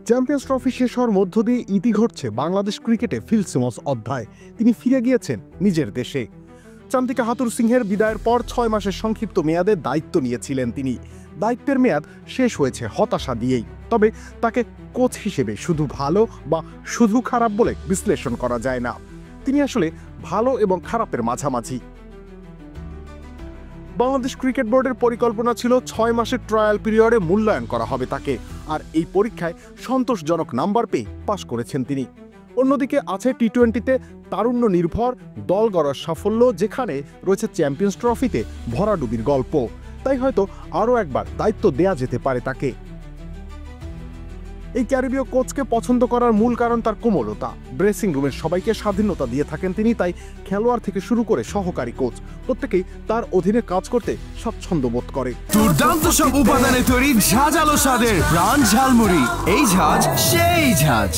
Champions trophy শেষ হওয়ার মধ্য দিয়ে ইতি ঘটছে বাংলাদেশ ক্রিকেটে ফিল সিমন্স অধ্যায়। তিনি ফিরে গিয়েছেন নিজের দেশে। চান্দিকা হাতুর সিংহের বিদায়ের পর 6 মাসের সংক্ষিপ্ত মেয়াদে দায়িত্ব নিয়েছিলেন তিনি। দায়িত্বের মেয়াদ শেষ হয়েছে হতাশা দিয়েই। তবে তাকে কোচ হিসেবে শুধু ভালো বা শুধু খারাপ বলে বিশ্লেষণ করা যায় না। তিনি আসলে ভালো এবং খারাপের মাঝামাঝি। বাংলাদেশ ক্রিকেট বোর্ডের পরিকল্পনা ছিল 6 মাসের ট্রায়াল পিরিয়ডে মূল্যায়ন করা হবে তাকে, আর এই পরীক্ষায় সন্তোষজনক নাম্বার পেয়ে পাশ করেছেন তিনি। অন্যদিকে আছে টি-20তে তারুণ্য নির্ভর দল গড়ার সাফল্য, যেখানে রয়েছে চ্যাম্পিয়ন্স ট্রফিতে ভরাডুবির গল্প। তাই হয়তো আরও একবার দায়িত্ব দেয়া যেতে পারে তাকে। এই ক্যারিবীয় কোচকে পছন্দ করার মূল কারণ তার কোমলতা। ড্রেসিং রুমের সবাইকে স্বাধীনতা দিয়ে থাকেন তিনি, তাই খেলোয়াড় থেকে শুরু করে সহকারী কোচ প্রত্যেকেই তার অধীনে কাজ করতে স্বাচ্ছন্দ্য বোধ করে। দুর্দান্ত সব উপাদানে তৈরি ঝাঁঝালো স্বাদের প্রাণ ঝালমুড়ি, এই ঝাঁঝ সেই ঝাঁঝ।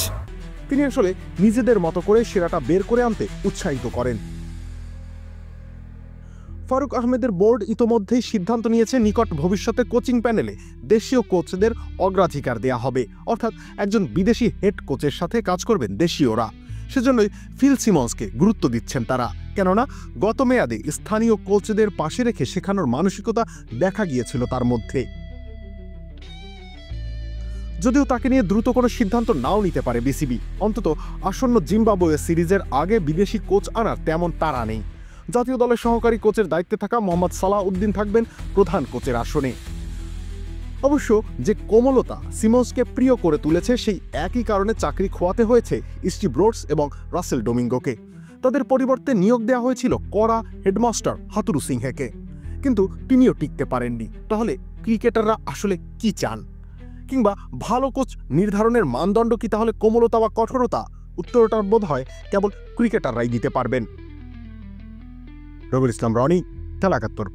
তিনি আসলে নিজেদের মতো করে সেরাটা বের করে আনতে উৎসাহিত করেন। ফারুক আহমেদের বোর্ড ইতোমধ্যেই সিদ্ধান্ত নিয়েছে নিকট ভবিষ্যতে কোচিং প্যানেলে দেশীয় কোচদের অগ্রাধিকার দেয়া হবে, অর্থাৎ একজন বিদেশি হেড কোচের সাথে কাজ করবেন দেশীয়রা। সেজন্যই ফিল সিমন্সকে গুরুত্ব দিচ্ছেন তারা, কেননা গত মেয়াদে স্থানীয় কোচদের পাশে রেখে শেখানোর মানসিকতা দেখা গিয়েছিল তার মধ্যে। যদিও তাকে নিয়ে দ্রুত কোনো সিদ্ধান্ত নাও নিতে পারে বিসিবি, অন্তত আসন্ন জিম্বাবুয়ে সিরিজের আগে বিদেশি কোচ আনার তেমন তাড়া নেই। জাতীয় দলের সহকারী কোচের দায়িত্বে থাকা মোহাম্মদ সালাহ উদ্দিন থাকবেন প্রধান কোচের আসনে। অবশ্য যে কোমলতা সিমন্সকে প্রিয় করে তুলেছে, সেই একই কারণে চাকরি খোয়াতে হয়েছে স্টিভ রোডস এবং রাসেল ডোমিঙ্গোকে। তাদের পরিবর্তে নিয়োগ দেওয়া হয়েছিল কড়া হেডমাস্টার হাতুরু সিংহেকে, কিন্তু তিনিও টিকতে পারেননি। তাহলে ক্রিকেটাররা আসলে কি চান? কিংবা ভালো কোচ নির্ধারণের মানদণ্ড কি তাহলে কোমলতা বা কঠোরতা? উত্তরটা বোধ হয় কেবল ক্রিকেটাররাই দিতে পারবেন। রবিউল ইসলাম রনি, খেলা ৭১।